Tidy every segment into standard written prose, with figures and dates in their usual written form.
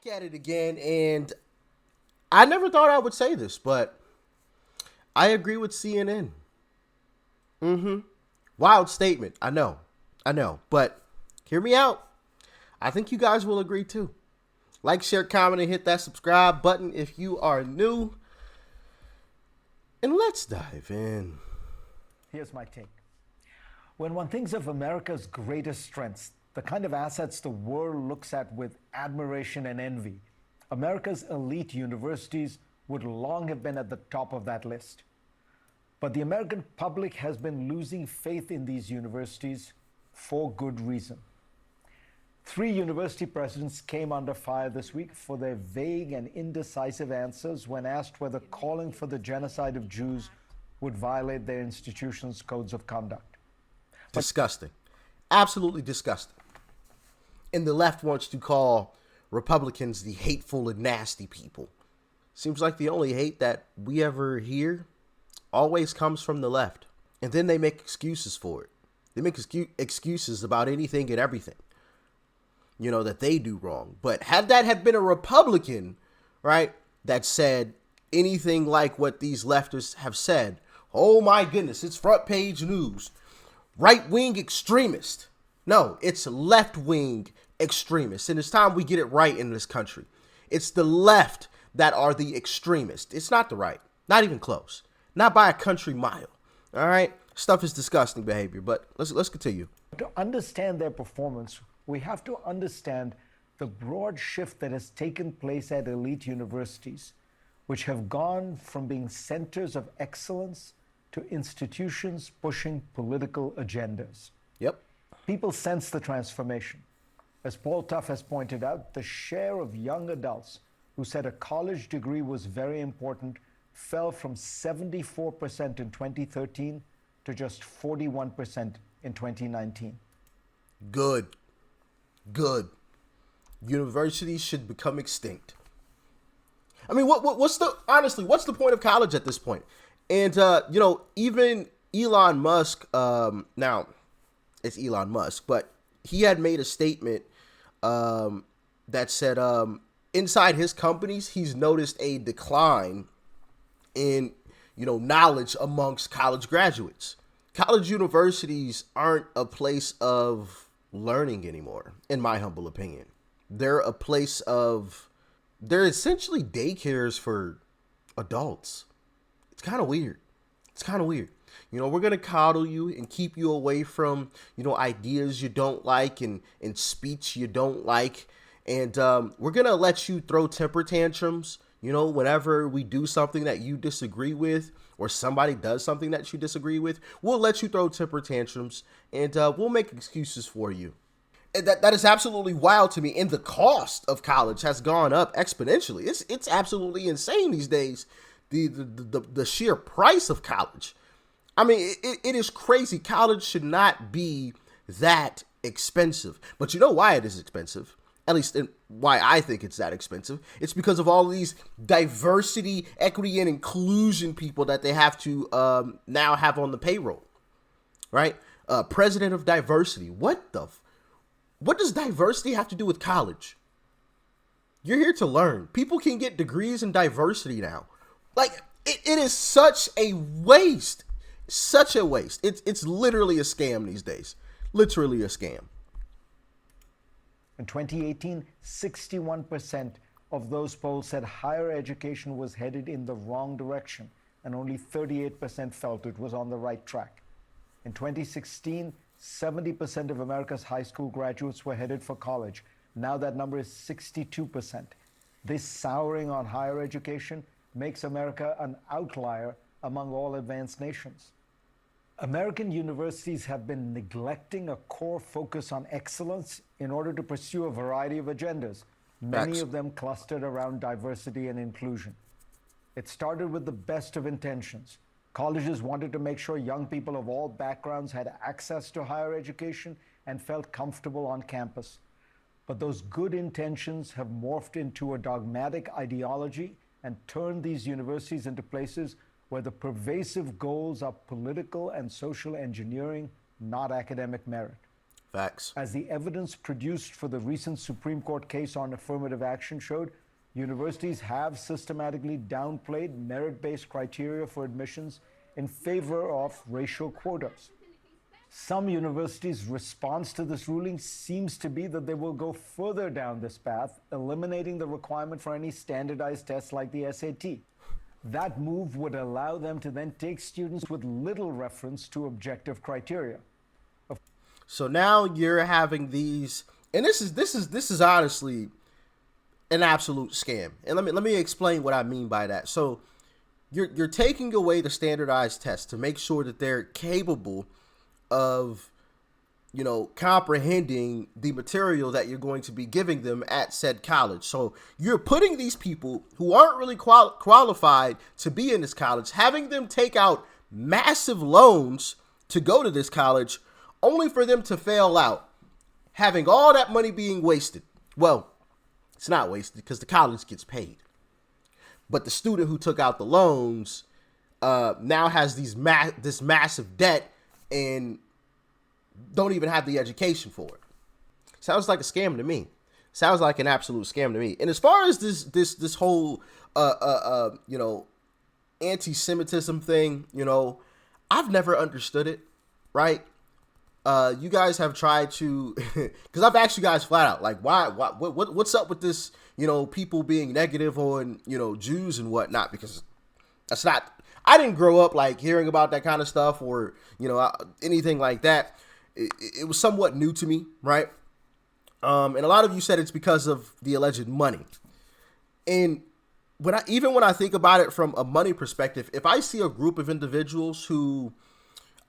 at it again, and I never thought I would say this, but I agree with CNN. Mm-hmm. Wild statement. I know. But hear me out. I think you guys will agree too. Like, share, comment, and hit that subscribe button if you are new. And let's dive in. Here's my take. When one thinks of America's greatest strengths, the kind of assets the world looks at with admiration and envy, America's elite universities would long have been at the top of that list. But the American public has been losing faith in these universities for good reason. 3 university presidents came under fire this week for their vague and indecisive answers when asked whether calling for the genocide of Jews would violate their institution's codes of conduct. Disgusting. Absolutely disgusting. And the left wants to call Republicans the hateful and nasty people. Seems like the only hate that we ever hear always comes from the left. And then they make excuses for it. They make excuses about anything and everything, that they do wrong. But had that had been a Republican, right, that said anything like what these leftists have said, oh my goodness, it's front page news. Right-wing extremist. No, it's left-wing extremists. And it's time we get it right in this country. It's the left that are the extremists. It's not the right. Not even close. Not by a country mile. All right? Stuff is disgusting behavior, but let's continue. To understand their performance, we have to understand the broad shift that has taken place at elite universities, which have gone from being centers of excellence to institutions pushing political agendas. Yep. People sense the transformation. As Paul Tough has pointed out, the share of young adults who said a college degree was very important fell from 74% in 2013 to just 41% in 2019. Good. Universities should become extinct. I mean, what's the point of college at this point? And, even Elon Musk, now it's Elon Musk, but he had made a statement that said inside his companies, he's noticed a decline in, knowledge amongst college graduates. College universities aren't a place of learning anymore, in my humble opinion. They're essentially daycares for adults. It's kind of weird. We're going to coddle you and keep you away from, ideas you don't like and speech you don't like. And we're going to let you throw temper tantrums, whenever we do something that you disagree with or somebody does something that you disagree with. We'll let you throw temper tantrums and we'll make excuses for you. And that is absolutely wild to me. And the cost of college has gone up exponentially. It's absolutely insane these days. The sheer price of college. I mean, it is crazy. College should not be that expensive. But you know why it is expensive? At least why I think it's that expensive. It's because of all of these diversity, equity, and inclusion people that they have to now have on the payroll. Right? President of diversity. What does diversity have to do with college? You're here to learn. People can get degrees in diversity now. Like, it is such a waste. Such a waste. It's literally a scam these days. Literally a scam. In 2018, 61% of those polled said higher education was headed in the wrong direction, and only 38% felt it was on the right track. In 2016, 70% of America's high school graduates were headed for college. Now that number is 62%. This souring on higher education makes America an outlier among all advanced nations. American universities have been neglecting a core focus on excellence in order to pursue a variety of agendas, many of them clustered around diversity and inclusion. It started with the best of intentions. Colleges wanted to make sure young people of all backgrounds had access to higher education and felt comfortable on campus. But those good intentions have morphed into a dogmatic ideology and turned these universities into places where the pervasive goals are political and social engineering, not academic merit. Facts. As the evidence produced for the recent Supreme Court case on affirmative action showed, universities have systematically downplayed merit-based criteria for admissions in favor of racial quotas. Some universities' response to this ruling seems to be that they will go further down this path, eliminating the requirement for any standardized tests like the SAT. That move would allow them to then take students with little reference to objective criteria. So now you're having these, and this is honestly an absolute scam. And let me explain what I mean by that. So you're taking away the standardized tests to make sure that they're capable of, you know, comprehending the material that you're going to be giving them at said college. So you're putting these people who aren't really qualified to be in this college, having them take out massive loans to go to this college, only for them to fail out, having all that money being wasted. Well, it's not wasted because the college gets paid. But the student who took out the loans now has this massive debt and don't even have the education for it. Sounds like a scam to me. Sounds like an absolute scam to me. And as far as this whole you know, anti-Semitism thing, you know, I've never understood it, right? You guys have tried to, because I've asked you guys flat out, like, what's up with this, you know, people being negative on, you know, Jews and whatnot, because that's not, I didn't grow up like hearing about that kind of stuff or, you know, anything like that. It was somewhat new to me, right? And a lot of you said it's because of the alleged money. And when I think about it from a money perspective, if I see a group of individuals who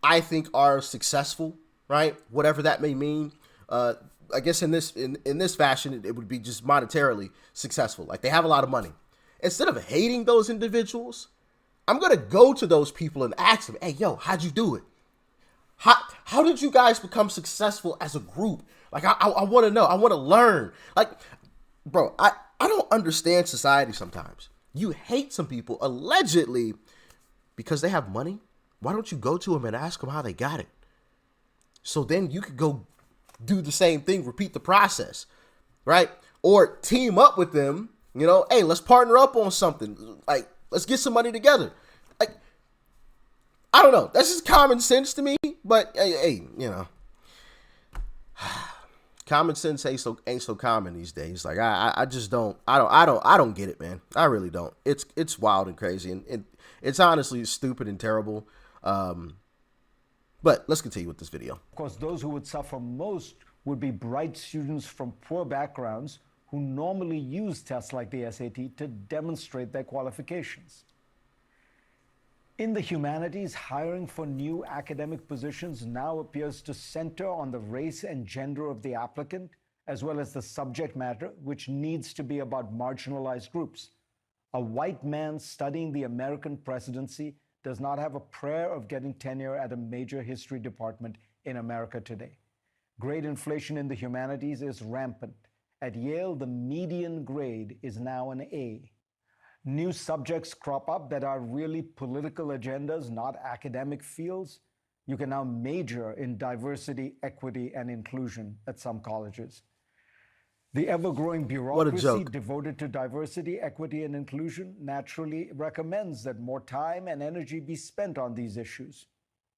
I think are successful, right, whatever that may mean, I guess in this fashion, it would be just monetarily successful. Like they have a lot of money. Instead of hating those individuals, I'm going to go to those people and ask them, hey, yo, how'd you do it? How did you guys become successful as a group? Like, I want to know. I want to learn. Like, bro, I don't understand society sometimes. You hate some people allegedly because they have money. Why don't you go to them and ask them how they got it? So then you could go do the same thing, repeat the process, right? Or team up with them, you know, hey, let's partner up on something. Like, let's get some money together. Like, I don't know. That's just common sense to me, but hey, you know, common sense ain't so common these days. Like I just don't get it, man. I really don't. It's wild and crazy, and it's honestly stupid and terrible. But let's continue with this video. Of course, those who would suffer most would be bright students from poor backgrounds who normally use tests like the SAT to demonstrate their qualifications. In the humanities, hiring for new academic positions now appears to center on the race and gender of the applicant, as well as the subject matter, which needs to be about marginalized groups. A white man studying the American presidency does not have a prayer of getting tenure at a major history department in America today. Grade inflation in the humanities is rampant. At Yale, the median grade is now an A. New subjects crop up that are really political agendas, not academic fields. You can now major in diversity, equity, and inclusion at some colleges. The ever-growing bureaucracy devoted to diversity, equity, and inclusion naturally recommends that more time and energy be spent on these issues.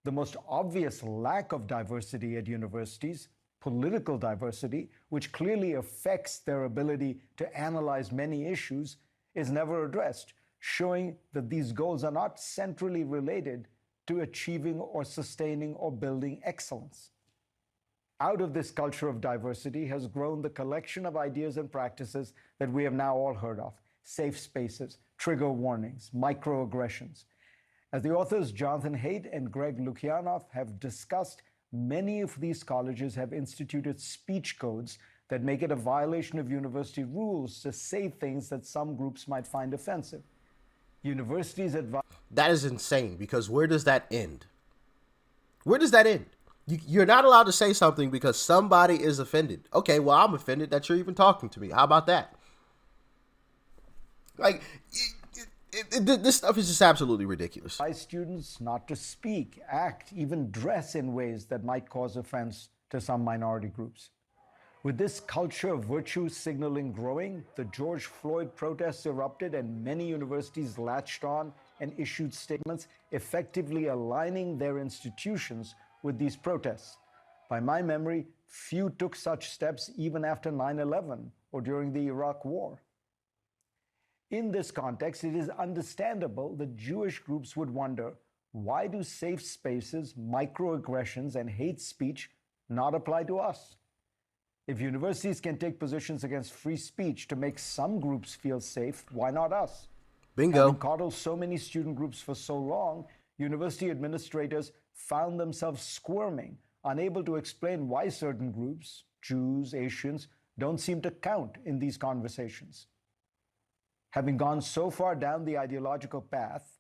The most obvious lack of diversity at universities, political diversity, which clearly affects their ability to analyze many issues, is never addressed, showing that these goals are not centrally related to achieving or sustaining or building excellence. Out of this culture of diversity has grown the collection of ideas and practices that we have now all heard of: safe spaces, trigger warnings, microaggressions. As the authors Jonathan Haidt and Greg Lukianoff have discussed, many of these colleges have instituted speech codes that make it a violation of university rules to say things that some groups might find offensive. Universities advise... That is insane, because where does that end? Where does that end? You're not allowed to say something because somebody is offended. Okay, well, I'm offended that you're even talking to me. How about that? Like, this stuff is just absolutely ridiculous. Advise students not to speak, act, even dress in ways that might cause offense to some minority groups. With this culture of virtue signaling growing, the George Floyd protests erupted and many universities latched on and issued statements effectively aligning their institutions with these protests. By my memory, few took such steps even after 9/11 or during the Iraq War. In this context, it is understandable that Jewish groups would wonder, why do safe spaces, microaggressions, and hate speech not apply to us? If universities can take positions against free speech to make some groups feel safe, why not us? Bingo. Having coddled so many student groups for so long, university administrators found themselves squirming, unable to explain why certain groups, Jews, Asians, don't seem to count in these conversations. Having gone so far down the ideological path,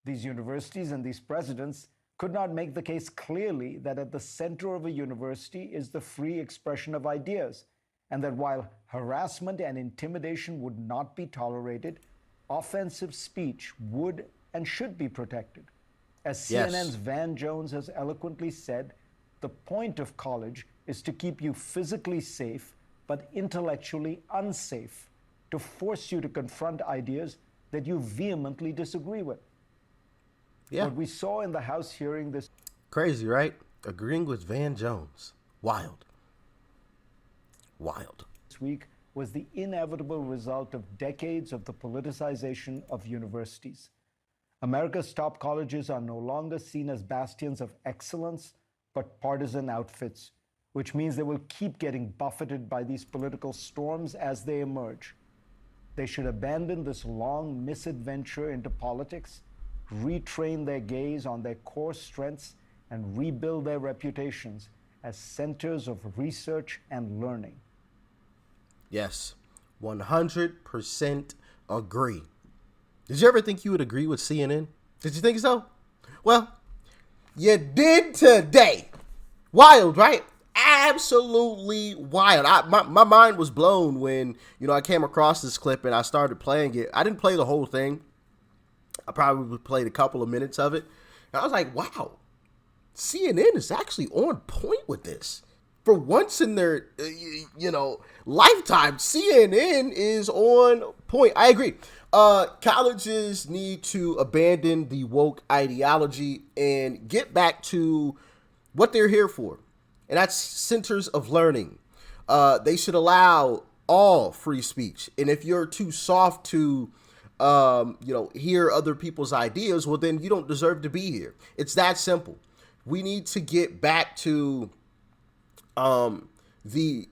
these universities and these presidents could not make the case clearly that at the center of a university is the free expression of ideas, and that while harassment and intimidation would not be tolerated, offensive speech would and should be protected. As CNN's Van Jones has eloquently said, the point of college is to keep you physically safe, but intellectually unsafe, to force you to confront ideas that you vehemently disagree with. Yeah. What we saw in the House hearing this Crazy, right? Agreeing with Van Jones. Wild. week was the inevitable result of decades of the politicization of universities. America's top colleges are no longer seen as bastions of excellence, but partisan outfits, which means they will keep getting buffeted by these political storms as they emerge. They should abandon this long misadventure into politics, retrain their gaze on their core strengths, and rebuild their reputations as centers of research and learning. Yes, 100% agree. Did you ever think you would agree with CNN? Did you think so? Well, you did today. Wild, right? Absolutely wild. My mind was blown when, I came across this clip and I started playing it. I didn't play the whole thing. I probably played a couple of minutes of it. And I was like, wow, CNN is actually on point with this. For once in their, lifetime, CNN is on point. I agree. Colleges need to abandon the woke ideology and get back to what they're here for. And that's centers of learning. They should allow all free speech. And if you're too soft to, hear other people's ideas, well, then you don't deserve to be here. It's that simple. We need to get back to the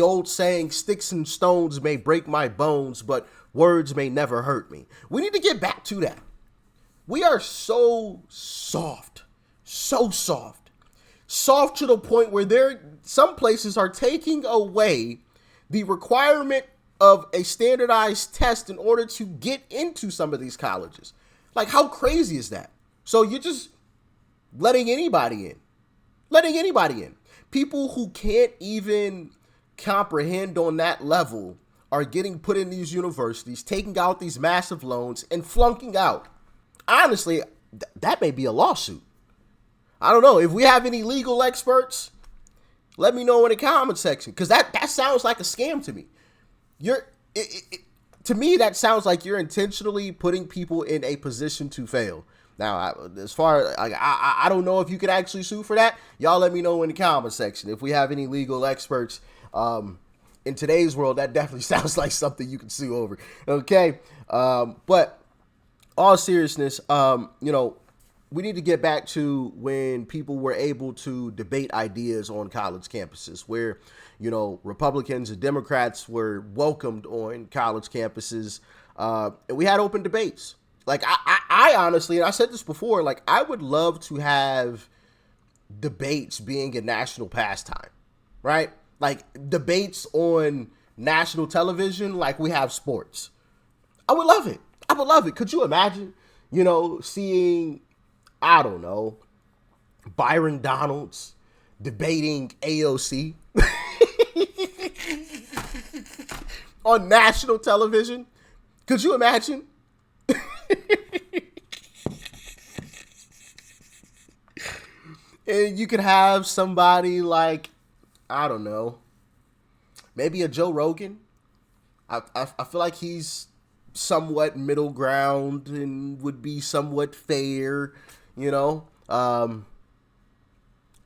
old saying, sticks and stones may break my bones, but words may never hurt me. We need to get back to that. We are so soft to the point where some places are taking away the requirement of a standardized test in order to get into some of these colleges. Like, how crazy is that? So you're just letting anybody in. People who can't even comprehend on that level are getting put in these universities, taking out these massive loans and flunking out. Honestly, that may be a lawsuit. I don't know. If we have any legal experts, let me know in the comment section, because that sounds like a scam to me. To me, that sounds like you're intentionally putting people in a position to fail. Now, I don't know if you could actually sue for that. Y'all let me know in the comment section if we have any legal experts. In today's world, that definitely sounds like something you can sue over. Okay, but all seriousness, we need to get back to when people were able to debate ideas on college campuses, where, Republicans and Democrats were welcomed on college campuses, and we had open debates. Like, I honestly, and I said this before, like, I would love to have debates being a national pastime, right? Like, debates on national television like we have sports. I would love it. Could you imagine, seeing, I don't know, Byron Donalds debating AOC on national television? Could you imagine? And you could have somebody like, I don't know, maybe a Joe Rogan. I feel like he's somewhat middle ground and would be somewhat fair, you know.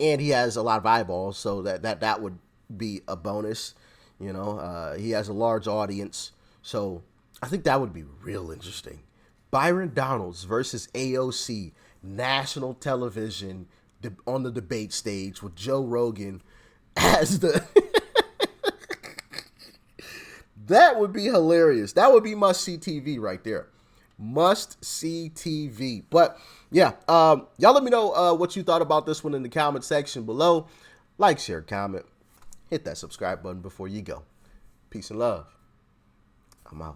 And he has a lot of eyeballs, so that would be a bonus. You know, he has a large audience, so I think that would be real interesting. Byron Donalds versus AOC, national television on the debate stage with Joe Rogan as the. That would be hilarious. That would be must see TV right there. Must see TV. But yeah, y'all let me know what you thought about this one in the comment section below. Like, share, comment. Hit that subscribe button before you go. Peace and love. I'm out.